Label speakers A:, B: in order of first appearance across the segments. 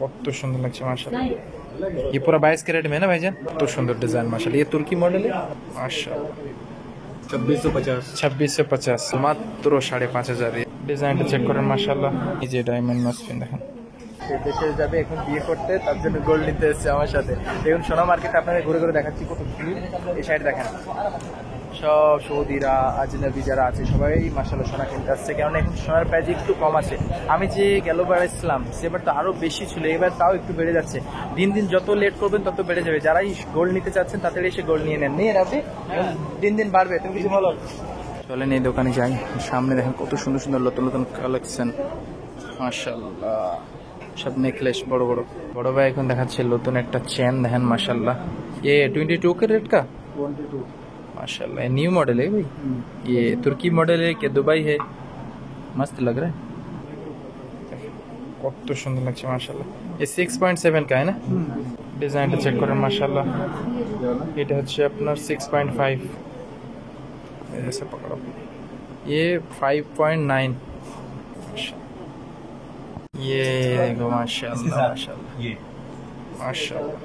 A: কত সুন্দর লাগছে মাশাআল্লাহ। ये पूरा 22 कैरेट में है ना भाईजान? तो सुंदर डिजाइन माशाल्लाह। ये तुर्की मॉडल है माशाल्लाह। 2650 মাত্র 5500 ডিজাইনটা চেক করেন মাশাআল্লাহ। এই যে ডায়মন্ড নসপিন দেখেন, দেশে যাবে এখন বিয়ে করতে, তার জন্য গোল্ড নিতে এসেছে আমার সাথে। দেখুন সোনা মার্কেটে আপনাদের ঘুরে ঘুরে দেখাচ্ছি কত ভিড়। এই সাইড দেখেন সব সৌদিরা আজনবী যারা আছে সবাই মাশাআল্লাহ সোনা কিনতে আসছে, কারণ এখন সোনার প্রাইস একটু কম আছে। আমি যে গেলবার ইসলাম সেবার তো আরো বেশি ছিল, এবার তাও একটু বেড়ে যাচ্ছে। দিন দিন যত লেট করবেন তত বেড়ে যাবে। যারাই গোল্ড নিতে চাচ্ছেন তাড়াতাড়ি এসে গোল্ড নিয়ে নেন, নিয়ে রাখবে, দিন দিন বাড়বে। তুমি কিছু বলো? চলেন এই দোকানে যাই। সামনে দেখেন কত সুন্দর সুন্দর নতুন নতুন কালেকশন মাশাআল্লাহ। সব নেকলেস বড় বড়। বড় ভাই এখন দেখাচ্ছে নতুন একটা চেন দেখেন মাশাআল্লাह। ये 22 कैरेट का
B: 22
A: माशाल्लाह। न्यू मॉडल है भाई, ये तुर्की मॉडल है कि दुबई है? मस्त लग रहा है, কত সুন্দর লাগছে মাশাআল্লাহ। ये 6.7 का है ना? ডিজাইনটা চেক করেন মাশাআল্লাহ। এটা হচ্ছে আপনার 6.5, ऐसे पकड़ो। ये 5.9, ये देखो माशाल्लाह माशाल्लाह माशाल्लाह।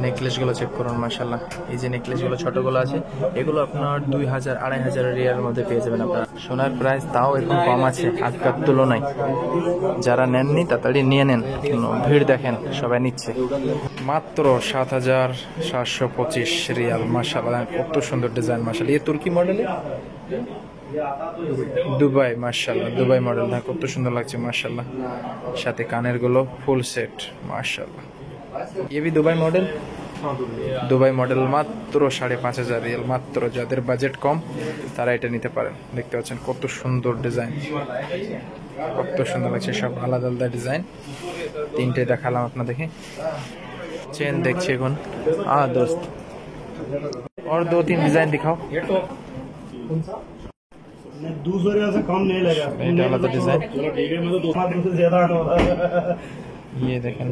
A: নেকলেসগুলো চেক করুন মাশাআল্লাহ। এই যে নেকলেসগুলো ছোটগুলো আছে এগুলো আপনার 2000-2500 রিয়ালের মধ্যে পেয়ে যাবেন আপনারা। সোনার প্রাইস তাও এখন কম আছে আগকার তুলনায়। যারা নেননি তাড়াতাড়ি নিয়ে নেন, ভিড় দেখেন সবাই নিচ্ছে। মাত্র 7725 রিয়াল মাশাআল্লাহ। কত সুন্দর ডিজাইন মাশাআল্লাহ। ये तुर्की मॉडल है দুবাই মাশাআল্লাহ। দুবাই মডেল না, কত সুন্দর লাগছে মাশাআল্লাহ। সাথে কানের গুলো ফুল সেট মাশাআল্লাহ। ये भी दुबई मॉडल, দুবাই মডেল মাত্র 5500 রিয়াল মাত্র। যাদের বাজেট কম তারা এটা নিতে পারেন। দেখতে পাচ্ছেন কত সুন্দর ডিজাইন, কত সুন্দর লাগছে। সব আলাদা আলাদা ডিজাইন, তিনটে দেখালাম আপনাদেরকে। চেন দেখছি এখন। दोस्त और 2-3 डिजाइन दिखाओ।
B: दूसरे से कम नहीं लगा,
A: এটা আলাদা ডিজাইন।
B: ठीक है, मैं तो 2 से ज्यादा
A: ये देखें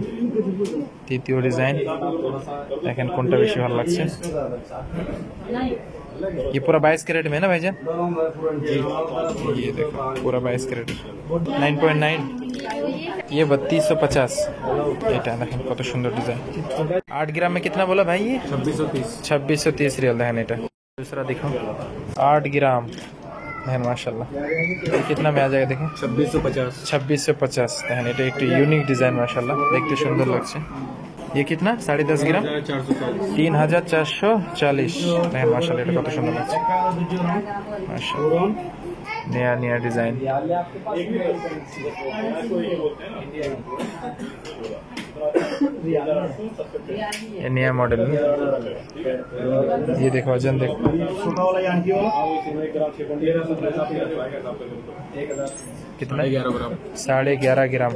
A: তৃতীয় ডিজাইন, দেখেন কোনটা বেশি ভালো লাগছে। ये पूरा 22 कैरेट में है ना भाईजान? ये देखो पूरा 22 कैरेट 9.9। ये 3250। এটা দেখেন কত সুন্দর ডিজাইন। 8 ग्राम में कितना बोला भाई? ये 2630 रियल দেখেন। এটা दूसरा दिखाओ 8 ग्राम দেখেন মাশাআল্লাহ। ये कितना में आ जाएगा देखें? 2650 দেখেন। এটা একটু ইউনিক ডিজাইন মাশাআল্লাহ, দেখতে সুন্দর লাগছে। ये कितना? 10.5 ग्राम 3440 দেখেন মাশাআল্লাহ। এটা কত সুন্দর লাগছে মাশাআল্লাহ। नया नया डिजाइन। ये नया मॉडल है। ये देखो वजन देखो कितना? 11.5 ग्राम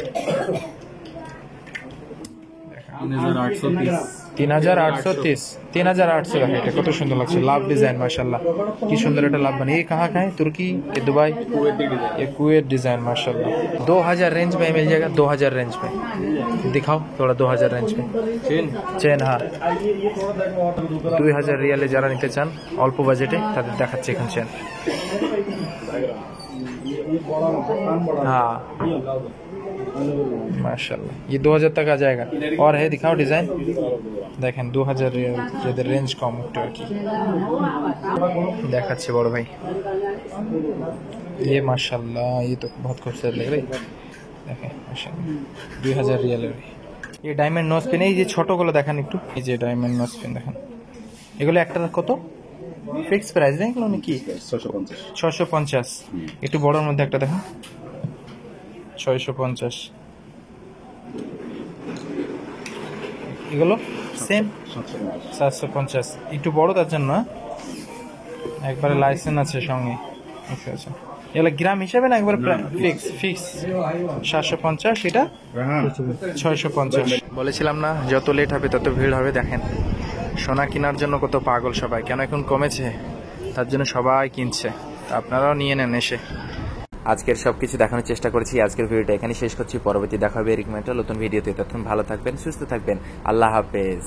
A: 3830 3800 का है। কত সুন্দর লাগছে, লাভ ডিজাইন মাশাআল্লাহ। কি সুন্দর এটা লাভ बने। ये कहाँ का है? तुर्की के दुबई? ये कुवैत डिजाइन माशाल्लाह। 2000 रेंज में मिल जाएगा। 2000 रेंज में दिखाओ थोड़ा। 2000 रेंज में চেন। হ্যাঁ 2000 রিয়ালে যারা নিতে চান অল্প বাজেটে তাদের দেখাচ্ছে এখন চেন। हाँ माशाल्लाह। ये 2000 तक आ जाएगा। और है दिखाओ डिजाइन। देखें 2000 রিয়াল যাদের রেঞ্জ কম একটু আর কি দেখাচ্ছে বড় ভাই। ये माशाल्लाह ये तो बहुत खूबसूरत लग रही है। देखें माशाल्लाह 2000 রিয়াল। ये ডায়মন্ড নোজ পিন। এই যে ছোটগুলো দেখেন একটু। এই যে ডায়মন্ড নোজ পিন দেখেন। এগুলো একটা কত? ফিক্স প্রাইস না এগুলো নাকি? 650। একটু বড়র মধ্যে একটা দেখেন 650। এগুলো সেম 750। একটু বড় তার জন্য একবারে লাইসেন্স আছে সঙ্গে। আচ্ছা এগুলো গ্রাম হিসাবে না একবার ফিক্স 750। এটা 650। বলেছিলাম না যত লেট হবে তত ভিড় হবে। দেখেন সোনা কেনার জন্য কত পাগল সবাই, কেন এখন কমেছে তার জন্য সবাই কিনছে। আপনারাও নিয়ে নেন এসে। আজকের সবকিছু দেখানোর চেষ্টা করেছি। আজকের ভিডিওটা এখানে শেষ করছি। পরবর্তী দেখা হবে এরকম একটা নতুন ভিডিওতে। ততক্ষণ ভালো থাকবেন, সুস্থ থাকবেন। আল্লাহ হাফেজ।